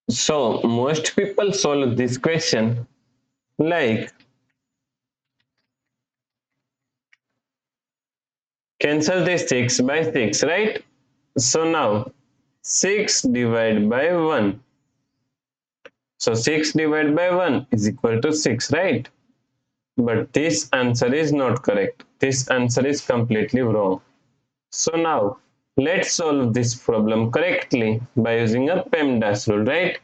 So most people solve this question like cancel this 6 by 6, right? So now 6 divided by 1. So 6 divided by 1 is equal to 6, right? But this answer is not correct. This answer is completely wrong. So now let's solve this problem correctly by using a PEMDAS rule, right?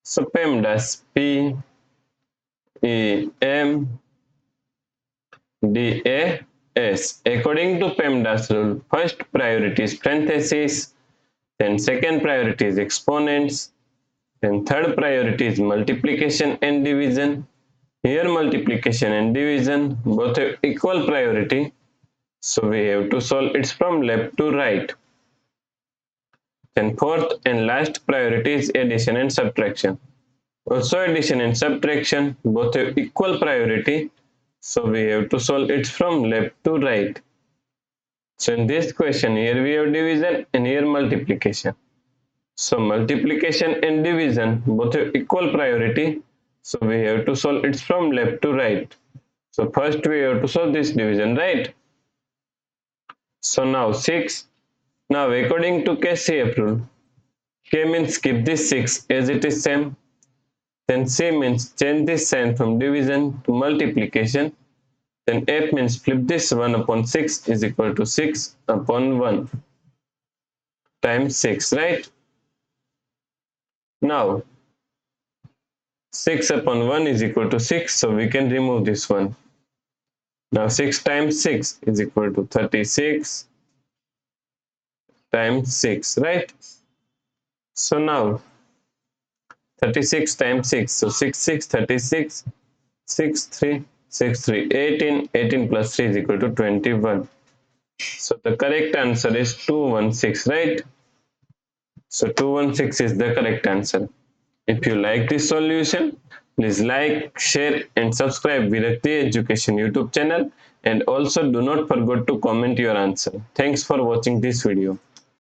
So PEMDAS, P-E-M-D-A-S. According to PEMDAS rule, first priority is parentheses, then second priority is exponents, then third priority is multiplication and division. Here multiplication and division both have equal priority, so we have to solve it from left to right. Then fourth and last priority is addition and subtraction. Also addition and subtraction both have equal priority, so we have to solve it from left to right. So in this question, here we have division and here multiplication. So multiplication and division both have equal priority, so we have to solve it from left to right. So first we have to solve this division, right? So now 6. Now according to KCF rule, K means keep this 6 as it is same. Then C means change this sign from division to multiplication. Then F means flip this 1 upon 6 is equal to 6 upon 1 times 6, right? Now 6 upon 1 is equal to 6, so we can remove this one. Now 6 times 6 is equal to 36 times 6, right? So now 36 times 6, so 6 6 36, 6 3 6 3 18, 18 plus 3 is equal to 21. So the correct answer is 216, right? So 216 is the correct answer. If you like this solution, please like, share and subscribe Virakti Education YouTube channel, and also do not forget to comment your answer. Thanks for watching this video.